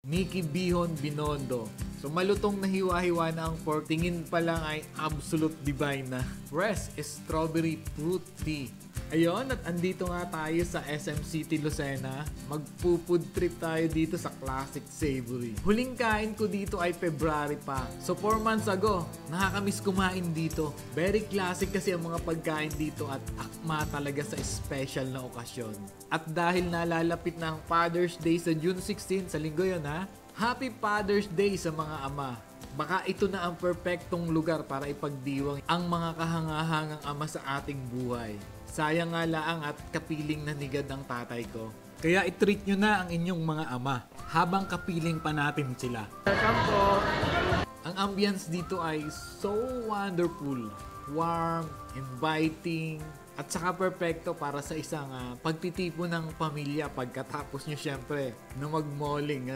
Mickey Bihon Binondo. So malutong na hiwa-hiwa na ang pork, tingin pa lang ay absolute divine na. Rest is strawberry fruit tea. Ayun, at andito nga tayo sa SM City, Lucena. Magpo-food trip tayo dito sa Classic Savory. Huling kain ko dito ay February pa. So 4 months ago, nakakamiss kumain dito. Very classic kasi ang mga pagkain dito at akma talaga sa special na okasyon. At dahil nalalapit na ang Father's Day sa June 16, sa linggo yun ha, Happy Father's Day sa mga ama. Baka ito na ang perpektong lugar para ipagdiwang ang mga kahangahangang ama sa ating buhay. Sayang nga laang at kapiling na nigad ang tatay ko. Kaya i-treat nyo na ang inyong mga ama habang kapiling pa natin sila. Welcome po! Ang ambience dito ay so wonderful. Warm, inviting, at saka perfecto para sa isang pagtitipo ng pamilya pagkatapos nyo syempre na mag-malling.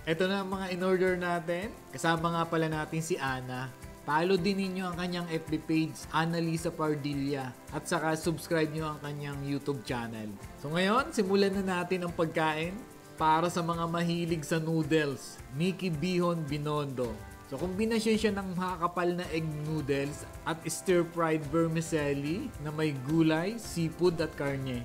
Ito na ang mga in-order natin. Kasama nga pala natin si Ana. Follow din ninyo ang kanyang FB page, Annalisa Pardilla. At saka subscribe nyo ang kanyang YouTube channel. So ngayon, simulan na natin ang pagkain. Para sa mga mahilig sa noodles, Mickey Bihon Binondo. So kombinasyon siya ng makakapal na egg noodles at stir-fried vermicelli na may gulay, seafood at karne.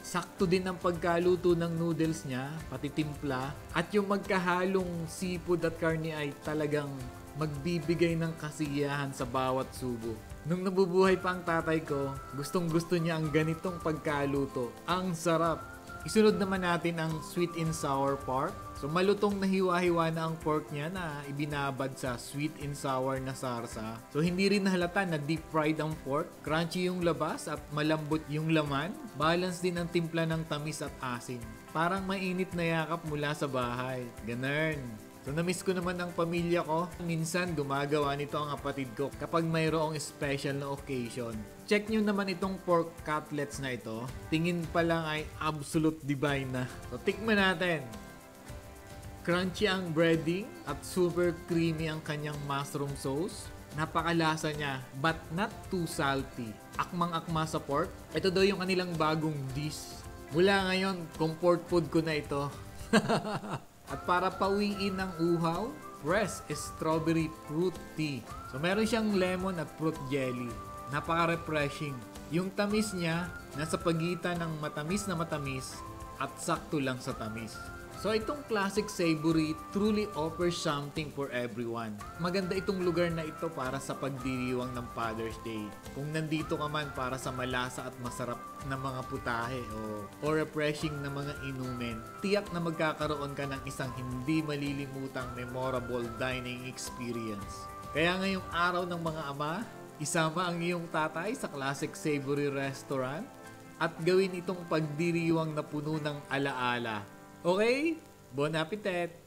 Sakto din ang pagkaluto ng noodles niya, pati timpla, at yung magkahalong seafood at karne ay talagang magbibigay ng kasiyahan sa bawat subo. Nung nabubuhay pa ang tatay ko, gustong-gusto niya ang ganitong pagkaluto. Ang sarap! Isunod naman natin ang sweet and sour pork. So malutong na hiwa-hiwa na ang pork niya na ibinabad sa sweet and sour na sarsa. So hindi rin halata na deep fried ang pork. Crunchy yung labas at malambot yung laman. Balance din ang timpla ng tamis at asin. Parang mainit na yakap mula sa bahay. Ganun. So na-miss ko naman ang pamilya ko. Minsan gumagawa nito ang kapatid ko kapag mayroong special na occasion. Check nyo naman itong pork cutlets na ito. Tingin pa lang ay absolute divine na. So tikman natin. Crunchy ang breading at super creamy ang kanyang mushroom sauce. Napakalasa niya but not too salty. Akmang-akma sa pork. Ito daw yung kanilang bagong dish. Mula ngayon, comfort food ko na ito. At para pawiin ng uhaw, fresh strawberry fruit tea. So meron siyang lemon at fruit jelly. Napaka-refreshing. Yung tamis niya, nasa pagitan ng matamis na matamis at sakto lang sa tamis. So itong Classic Savory truly offers something for everyone. Maganda itong lugar na ito para sa pagdiriwang ng Father's Day. Kung nandito ka man para sa malasa at masarap na mga putahe o refreshing na mga inumin, tiyak na magkakaroon ka ng isang hindi malilimutang memorable dining experience. Kaya ngayong araw ng mga ama, isama ang iyong tatay sa Classic Savory Restaurant at gawin itong pagdiriwang na puno ng alaala. Okay? Bon appetit!